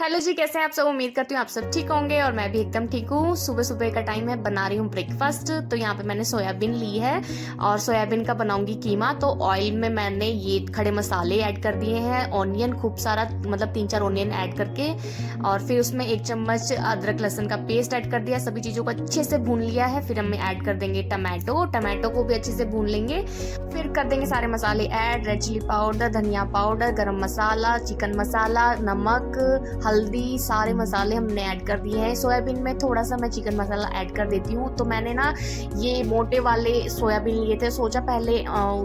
Hello जी, कैसे हैं आप सब। उम्मीद करती हूँ आप सब ठीक होंगे और मैं भी एकदम ठीक हूँ। सुबह सुबह का टाइम है, बना रही हूँ ब्रेकफास्ट। तो यहाँ पे मैंने सोयाबीन ली है और सोयाबीन का बनाऊंगी कीमा। तो ऑयल में मैंने ये खड़े मसाले ऐड कर दिए हैं, ऑनियन खूब सारा, मतलब 3-4 ऑनियन ऐड करके, और फिर उसमें 1 चम्मच अदरक लहसुन का पेस्ट ऐड कर दिया। सभी चीज़ों को अच्छे से भून लिया है। फिर हम ऐड कर देंगे टमाटो को भी अच्छे से भून लेंगे। फिर कर देंगे सारे मसाले ऐड, रेड चिली पाउडर, धनिया पाउडर, गरम मसाला, चिकन मसाला, नमक, हल्दी, सारे मसाले हमने ऐड कर दिए हैं। सोयाबीन में थोड़ा सा मैं चिकन मसाला ऐड कर देती हूँ। तो मैंने ना ये मोटे वाले सोयाबीन लिए थे, सोचा पहले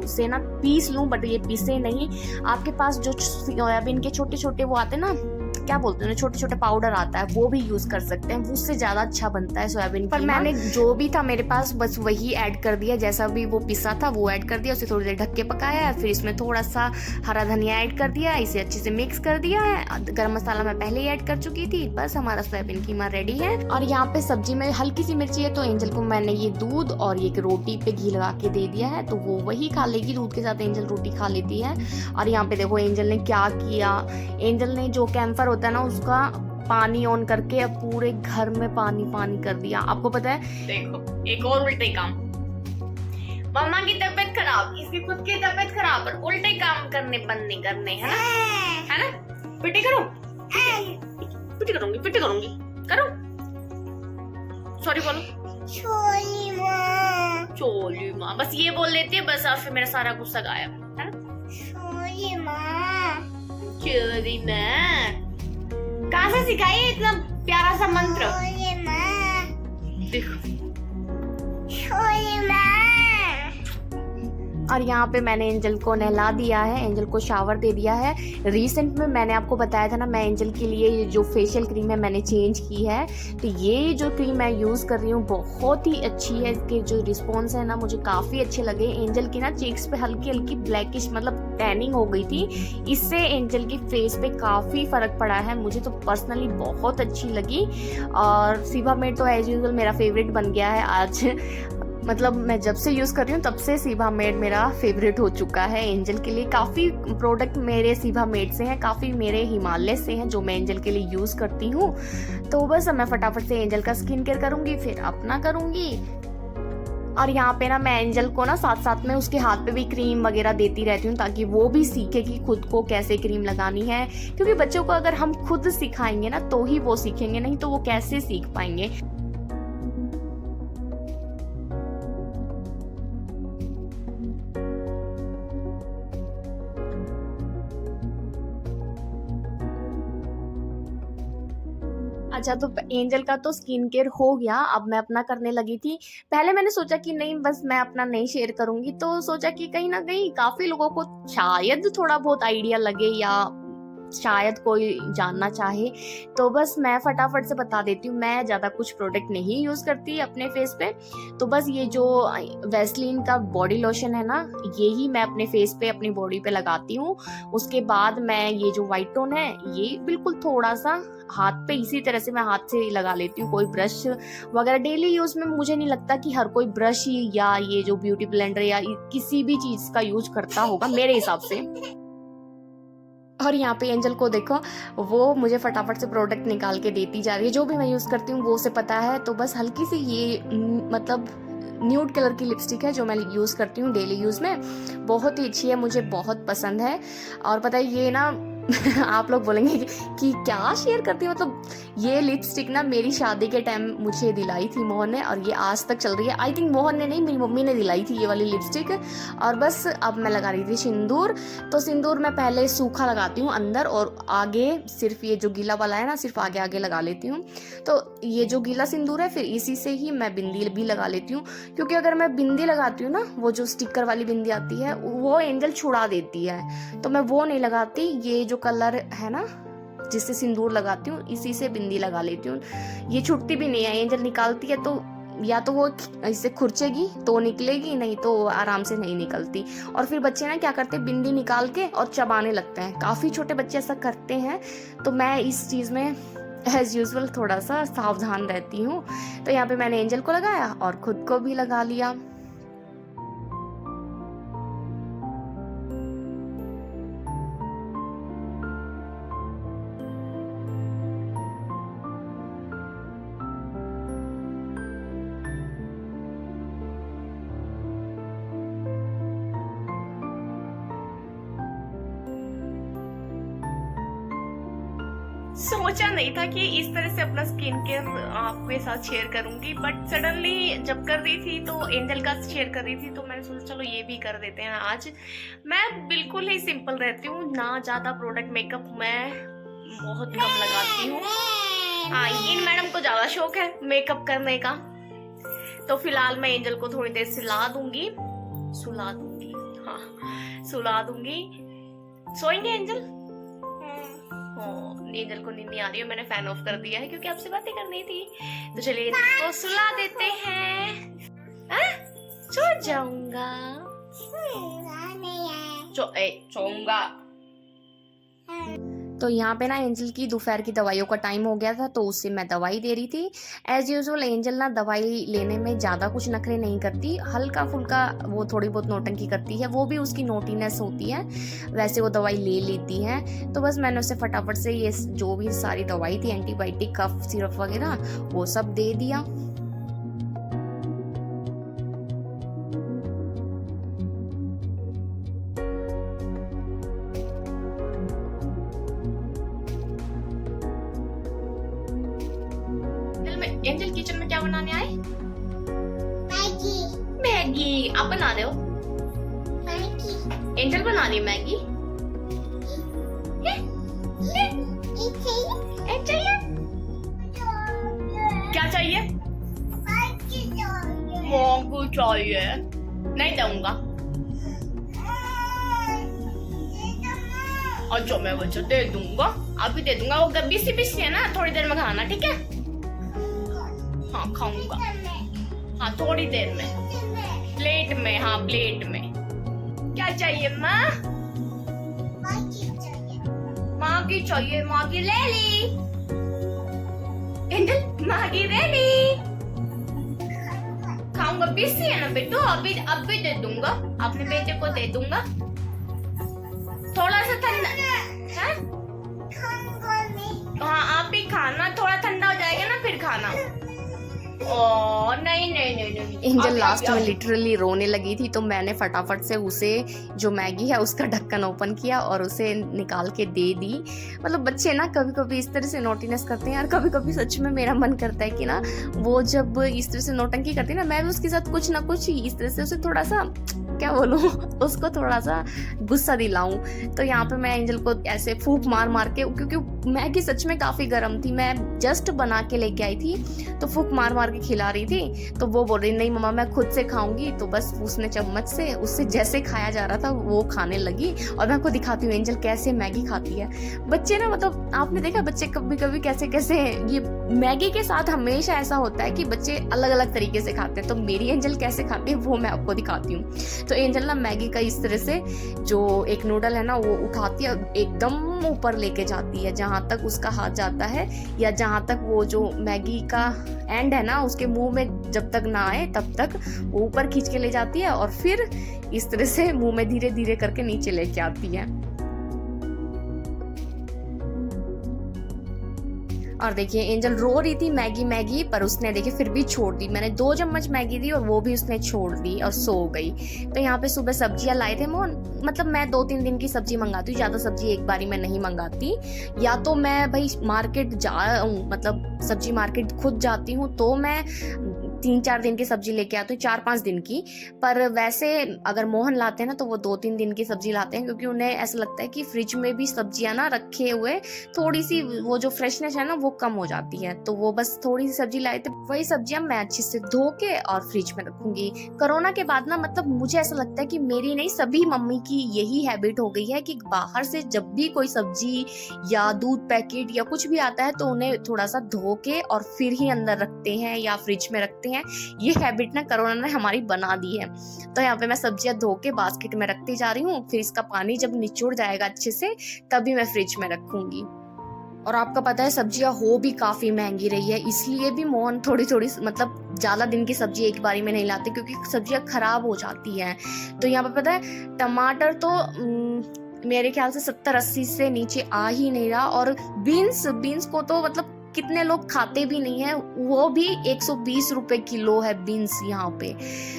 उसे ना पीस लूँ, बट ये पीसे नहीं। आपके पास जो सोयाबीन के छोटे छोटे वो आते हैं ना, क्या बोलते हैं, छोटे छोटे पाउडर आता है, वो भी यूज कर सकते हैं, उससे ज्यादा अच्छा बनता है सोयाबीन। पर मैंने जो भी था मेरे पास बस वही ऐड कर दिया, जैसा भी वो पिसा था वो ऐड कर दिया। उसे थोड़ी देर ढक के पकाया, फिर इसमें थोड़ा सा हरा धनिया ऐड कर दिया, इसे अच्छे से मिक्स कर दिया है। गरम मसाला मैं पहले ही ऐड कर चुकी थी। बस हमारा सोयाबीन कीमा रेडी है। और यहाँ पे सब्जी में हल्की सी मिर्ची है, तो एंजल को मैंने ये दूध और ये रोटी पे घी लगा के दे दिया है, तो वो वही खा लेगी। दूध के साथ एंजल रोटी खा लेती है। और यहाँ पे देखो एंजल ने क्या किया। एंजल ने जो कैम्फर होता है ना, उसका पानी ऑन करके अब पूरे घर में पानी पानी कर दिया। आपको पता है, देखो एक और उल्टे काम। मम्मा की तबीयत खराब, इसकी खुद की तबीयत खराब, और उल्टे काम करने बंद नहीं करने, है ना, है ना। पिटी करो, पिटी करूंगी, पिटी करूंगी, करो। सॉरी बोलो। छोली माँ, चोली माँ, बस ये बोल लेती है बस, और फिर मेरा सारा गुस्सा गायब, है ना। छोली माँ, चोली माँ, कहाँ से सिखाई है इतना प्यारा सा मंत्र। छोली माँ, देखो। छोली माँ। और यहाँ पे मैंने एंजल को नहला दिया है, एंजल को शावर दे दिया है। रिसेंट में मैंने आपको बताया था ना, मैं एंजल के लिए ये जो फेशियल क्रीम है मैंने चेंज की है। तो ये जो क्रीम मैं यूज़ कर रही हूँ बहुत ही अच्छी है। इसके जो रिस्पॉन्स है ना, मुझे काफ़ी अच्छे लगे। एंजल की ना चीक्स पे हल्की हल्की ब्लैकिश, मतलब टैनिंग हो गई थी, इससे एंजल की फेस पे काफ़ी फ़र्क पड़ा है। मुझे तो पर्सनली बहुत अच्छी लगी। और सीबामेड तो एज यूजल मेरा फेवरेट बन गया है आज। मतलब मैं जब से यूज़ कर रही हूँ तब से सीबामेड मेरा फेवरेट हो चुका है एंजल के लिए। काफ़ी प्रोडक्ट मेरे सीबामेड से हैं, काफ़ी मेरे हिमालय से हैं जो मैं एंजल के लिए यूज़ करती हूँ। तो बस मैं फटाफट से एंजल का स्किन केयर करूँगी, फिर अपना करूँगी। और यहाँ पे ना मैं एंजल को ना साथ साथ में उसके हाथ पे भी क्रीम वगैरह देती रहती हूँ, ताकि वो भी सीखे कि खुद को कैसे क्रीम लगानी है। क्योंकि बच्चों को अगर हम खुद सिखाएंगे ना तो ही वो सीखेंगे, नहीं तो वो कैसे सीख पाएंगे। अच्छा, तो एंजल का तो स्किन केयर हो गया, अब मैं अपना करने लगी थी। पहले मैंने सोचा कि नहीं, बस मैं अपना नहीं शेयर करूंगी, तो सोचा कि कहीं ना कहीं काफी लोगों को शायद थोड़ा बहुत आइडिया लगे, या शायद कोई जानना चाहे, तो बस मैं फटाफट से बता देती हूँ। मैं ज़्यादा कुछ प्रोडक्ट नहीं यूज़ करती अपने फेस पे। तो बस ये जो वैसलीन का बॉडी लोशन है ना, यही मैं अपने फेस पे, अपनी बॉडी पे लगाती हूँ। उसके बाद मैं ये जो वाइट टोन है, ये बिल्कुल थोड़ा सा हाथ पे इसी तरह से मैं हाथ से लगा लेती हूँ। कोई ब्रश वगैरह डेली यूज़ में मुझे नहीं लगता कि हर कोई ब्रश या ये जो ब्यूटी ब्लेंडर या किसी भी चीज़ का यूज करता होगा मेरे हिसाब से। और यहाँ पे एंजल को देखो, वो मुझे फटाफट से प्रोडक्ट निकाल के देती जा रही है। जो भी मैं यूज़ करती हूँ वो उसे पता है। तो बस हल्की सी ये मतलब न्यूड कलर की लिपस्टिक है जो मैं यूज़ करती हूँ डेली यूज़ में। बहुत ही अच्छी है, मुझे बहुत पसंद है। और पता है ये ना आप लोग बोलेंगे कि क्या शेयर करती है, मतलब ये लिपस्टिक ना मेरी शादी के टाइम मुझे दिलाई थी मोहन ने, और ये आज तक चल रही है। आई थिंक मोहन ने नहीं, मेरी मम्मी ने दिलाई थी ये वाली लिपस्टिक। और बस अब मैं लगा रही थी सिंदूर। तो सिंदूर मैं पहले सूखा लगाती हूँ अंदर, और आगे सिर्फ ये जो गीला वाला है ना, सिर्फ आगे आगे लगा लेती हूँ। तो ये जो गीला सिंदूर है, फिर इसी से ही मैं बिंदी भी लगा लेती हूँ। क्योंकि अगर मैं बिंदी लगाती हूँ ना, वो जो स्टिकर वाली बिंदी आती है, वो एंजल छुड़ा देती है, तो मैं वो नहीं लगाती। ये जो कलर है ना जिससे सिंदूर लगाती हूँ, इसी से बिंदी लगा लेती हूँ। ये छुटती भी नहीं है, एंजल निकालती है तो या तो वो इससे खुरचेगी तो निकलेगी, नहीं तो आराम से नहीं निकलती। और फिर बच्चे ना क्या करते हैं, बिंदी निकाल के और चबाने लगते हैं। काफ़ी छोटे बच्चे ऐसा करते हैं, तो मैं इस चीज़ में एज यूजल थोड़ा सा सावधान रहती हूँ। तो यहाँ पे मैंने एंजल को लगाया और खुद को भी लगा लिया। सोचा नहीं था कि इस तरह से अपना स्किन केयर आपके साथ शेयर करूंगी, बट सडनली जब कर रही थी तो एंजल का शेयर कर रही थी तो मैंने सोचा चलो ये भी कर देते हैं आज। मैं बिल्कुल ही सिंपल रहती हूँ, ना ज्यादा प्रोडक्ट मेकअप मैं बहुत कम लगाती हूँ। हाँ, इन मैडम को ज्यादा शौक है मेकअप करने का। तो फिलहाल मैं एंजल को थोड़ी देर सुला दूंगी। हाँ, सुला दूंगी। सोएंगे एंजल? एंजल को नींद नहीं आ रही है, मैंने फैन ऑफ कर दिया है क्योंकि आपसे बातें करनी थी। तो चलिए एंजल को सुला देते हैं। सो जाऊंगा। सोऊंगा। तो यहाँ पे ना एंजल की दोपहर की दवाइयों का टाइम हो गया था, तो उससे मैं दवाई दे रही थी। एज यूजुअल एंजल ना दवाई लेने में ज़्यादा कुछ नखरे नहीं करती, हल्का फुल्का वो थोड़ी बहुत नौटंकी करती है, वो भी उसकी नोटीनेस होती है, वैसे वो दवाई ले लेती है। तो बस मैंने उसे फटाफट से ये जो भी सारी दवाई थी, एंटीबायोटिक, कफ सिरप वगैरह, वो सब दे दिया। एंजल किचन में क्या बनाने आए? मैगी। आप बना रहे हो? एंजल बना रही है मैगी। चाहिए? क्या चाहिए? मैगी चाहिए। नहीं दूंगा। अच्छा, मैं बच्चा दे दूंगा, अभी दे दूंगा। वो बिस्सी बिस्सी है ना, थोड़ी देर में खाना, ठीक है? हाँ, खाऊंगा। हाँ, थोड़ी देर में। प्लेट में। हाँ, प्लेट में। क्या चाहिए माँ? मैगी चाहिए। मैगी ले ली। Angel, Maggi ready. खाऊंगा। बिस्सी है ना बेटू, अभी दे दूंगा, अपने बेटे को दे दूंगा। थोड़ा सा ठंडा है? हाँ, आप ही खाना, थोड़ा ठंडा हो जाएगा ना फिर खाना। नहीं। एंजल लास्ट में लिटरली रोने लगी थी, तो मैंने फटाफट से उसे जो मैगी है उसका ढक्कन ओपन किया और उसे निकाल के दे दी। मतलब बच्चे ना कभी कभी इस तरह से नोटिनेस करते हैं यार, कभी कभी सच में मेरा मन करता है कि ना वो जब इस तरह से नौटंकी करती है ना, मैं भी उसके साथ कुछ ना कुछ इस तरह से उसे थोड़ा सा, क्या बोलूं, उसको थोड़ा सा गुस्सा दिलाऊं। तो यहाँ पे मैं एंजल को ऐसे फूंक मार मार के, क्योंकि मैगी सच में काफी गर्म थी, मैं जस्ट बना के लेके आई थी, तो फूंक मार मार के खिला रही थी। तो वो बोल रही नहीं मम्मा मैं खुद से खाऊंगी, तो बस उसने चम्मच से उससे जैसे खाया जा रहा था वो खाने लगी। और मैं आपको दिखाती हूँ एंजल कैसे मैगी खाती है। बच्चे ना, मतलब आपने देखा बच्चे कभी कभी कैसे कैसे, ये मैगी के साथ हमेशा ऐसा होता है कि बच्चे अलग अलग तरीके से खाते हैं। तो मेरी एंजल कैसे खाती है वो मैं आपको दिखाती हूँ। तो एंजल ना मैगी का इस तरह से जो एक नूडल है ना वो उठाती है, एकदम ऊपर लेके जाती है, जहां तक उसका हाथ जाता है, या जहां तक वो जो मैगी का एंड है ना उसके मुंह में जब तक ना आए तब तक वो ऊपर खींच के ले जाती है, और फिर इस तरह से मुंह में धीरे धीरे करके नीचे लेके आती है। और देखिए एंजल रो रही थी मैगी मैगी, पर उसने देखिए फिर भी छोड़ दी। मैंने 2 चम्मच मैगी दी और वो भी उसने छोड़ दी और सो गई। तो यहाँ पे सुबह सब्जियां लाए थे मोहन, मतलब मैं 2-3 दिन की सब्जी मंगाती हूँ, ज्यादा सब्जी एक बारी में नहीं मंगाती। या तो मैं भाई मार्केट मतलब सब्जी मार्केट खुद जाती हूँ तो मैं 3-4 दिन की सब्जी लेके आती हूँ, 4-5 दिन की। पर वैसे अगर मोहन लाते हैं ना तो वो 2-3 दिन की सब्जी लाते हैं, क्योंकि उन्हें ऐसा लगता है कि फ्रिज में भी सब्जियां ना रखे हुए थोड़ी सी वो जो फ्रेशनेस है ना वो कम हो जाती है। तो वो बस थोड़ी सी सब्जी लाए थे, वही सब्जियां मैं अच्छे से धो के और फ्रिज में रखूंगी। कोरोना के बाद ना, मतलब मुझे ऐसा लगता है कि मेरी नहीं, सभी मम्मी की यही हैबिट हो गई है कि बाहर से जब भी कोई सब्जी या दूध पैकेट या कुछ भी आता है तो उन्हें थोड़ा सा धो के और फिर ही अंदर रखते हैं या फ्रिज में रखते हैं। ये हैबिट ना कोरोना ने हमारी बना दी है। तो यहाँ पे मैं सब्जियां धो के बास्केट में रखती जा रही हूँ, फिर इसका पानी जब निचोड़ जाएगा अच्छे से तभी मैं फ्रिज में रखूंगी। और आपका पता है सब्जियां हो भी काफी महंगी रही है, इसलिए भी मोहन थोड़ी थोड़ी, मतलब ज्यादा दिन की सब्जी एक बारी में नहीं लाते क्योंकि सब्जियां खराब हो जाती हैं। तो यहाँ पे पता है टमाटर तो मेरे ख्याल से 70-80 से नीचे आ ही नहीं रहा, और बीन्स को तो मतलब कितने लोग खाते भी नहीं है, वो भी 120 रुपए किलो है बीन्स यहाँ पे,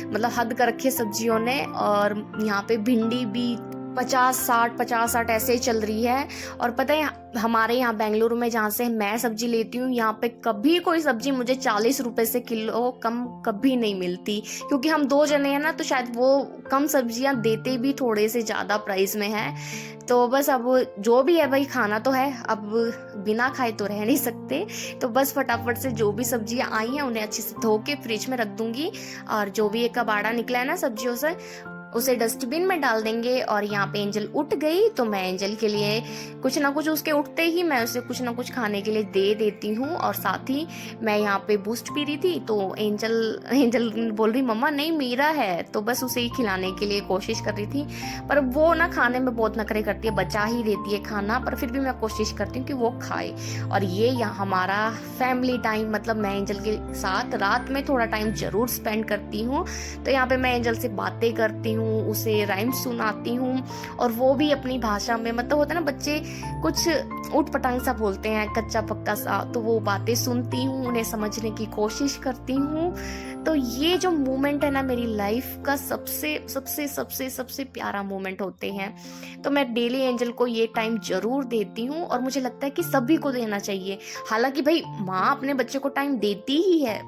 मतलब हद कर रखे सब्जियों ने। और यहाँ पे भिंडी भी 50-60 ऐसे ही चल रही है। और पता है हमारे यहाँ बेंगलुरु में जहाँ से मैं सब्जी लेती हूँ, यहाँ पे कभी कोई सब्जी मुझे 40 रुपए से किलो कम कभी नहीं मिलती, क्योंकि हम 2 जने हैं ना, तो शायद वो कम सब्जियाँ देते भी थोड़े से ज़्यादा प्राइस में है। तो बस अब जो भी है भाई, खाना तो है, अब बिना खाए तो रह नहीं सकते। तो बस फटाफट से जो भी सब्जियाँ आई हैं उन्हें अच्छे से धो के फ्रिज में रख दूंगी, और जो भी एक कबाड़ा निकला है ना सब्जियों से, उसे डस्टबिन में डाल देंगे। और यहाँ पे एंजल उठ गई, तो मैं एंजल के लिए कुछ ना कुछ, उसके उठते ही मैं उसे कुछ ना कुछ खाने के लिए दे देती हूँ। और साथ ही मैं यहाँ पे बूस्ट पी रही थी, तो एंजल बोल रही मम्मा नहीं मेरा है, तो बस उसे ही खिलाने के लिए कोशिश कर रही थी। पर वो ना खाने में बहुत नखरे करती है, बचा ही देती है खाना, पर फिर भी मैं कोशिश करती हूँ कि वो खाए। और ये यहाँ हमारा फैमिली टाइम, मतलब मैं एंजल के साथ रात में थोड़ा टाइम जरूर स्पेंड करती हूँ। तो यहाँ पे मैं एंजल से बातें करती हूँ, उसे राइम सुनाती हूँ, और वो भी अपनी भाषा में, मतलब होता है ना बच्चे कुछ उठ पटांग सा बोलते हैं, कच्चा पक्का सा, तो वो बातें सुनती हूँ, उन्हें समझने की कोशिश करती हूँ। तो ये जो मोमेंट है ना मेरी लाइफ का सबसे सबसे सबसे सबसे प्यारा मोमेंट होते हैं। तो मैं डेली एंजल को ये टाइम जरूर देती हूँ, और मुझे लगता है कि सभी को देना चाहिए। हालांकि भाई माँ अपने बच्चे को टाइम देती ही है।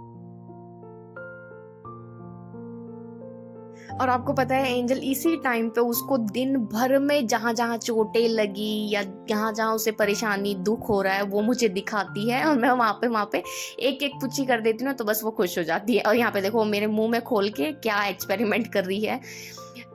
और आपको पता है एंजल इसी टाइम पे उसको दिन भर में जहाँ जहाँ चोटें लगी या जहाँ जहाँ उसे परेशानी दुख हो रहा है वो मुझे दिखाती है, और मैं वहाँ पे एक एक पुच्ची कर देती हूँ, तो बस वो खुश हो जाती है। और यहाँ पे देखो मेरे मुंह में खोल के क्या एक्सपेरिमेंट कर रही है।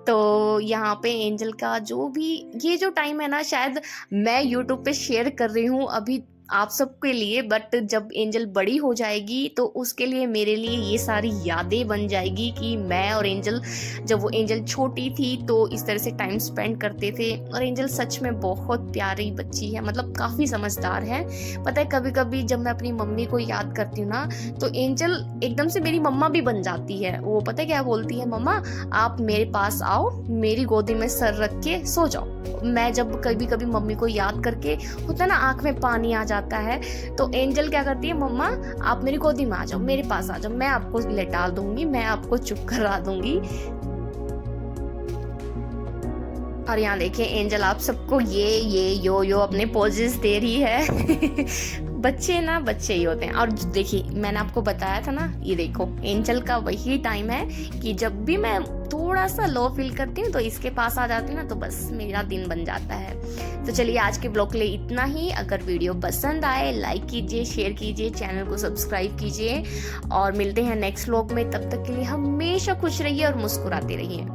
तो यहाँ पे एंजल का जो भी ये जो टाइम है ना, शायद मैं यूट्यूब पे शेयर कर रही हूँ अभी आप सबके लिए, बट जब एंजल बड़ी हो जाएगी तो उसके लिए मेरे लिए ये सारी यादें बन जाएगी कि मैं और एंजल, जब वो एंजल छोटी थी तो इस तरह से टाइम स्पेंड करते थे। और एंजल सच में बहुत प्यारी बच्ची है, मतलब काफ़ी समझदार है। पता है कभी कभी जब मैं अपनी मम्मी को याद करती हूँ ना, तो एंजल एकदम से मेरी मम्मा भी बन जाती है। वो पता है क्या बोलती है, मम्मा आप मेरे पास आओ, मेरी गोदी में सर रख के सो जाओ। मैं जब कभी कभी मम्मी को याद करके होता है ना आंख में पानी आ जाता है, तो एंजल क्या करती है, मम्मा आप मेरी गोदी में आ जाओ, मेरे पास आ जाओ, मैं आपको लेटा दूंगी, मैं आपको चुप करा दूंगी। और यहाँ देखिए एंजल आप सबको ये यो अपने पोजेस दे रही है। बच्चे ना बच्चे ही होते हैं। और देखिए मैंने आपको बताया था ना, ये देखो एंजल का वही टाइम है कि जब भी मैं थोड़ा सा लो फील करती हूँ तो इसके पास आ जाती हूँ ना, तो बस मेरा दिन बन जाता है। तो चलिए आज के ब्लॉग के लिए इतना ही। अगर वीडियो पसंद आए लाइक कीजिए, शेयर कीजिए, चैनल को सब्सक्राइब कीजिए, और मिलते हैं नेक्स्ट ब्लॉग में। तब तक के लिए हमेशा खुश रहिए और मुस्कुराते रहिए।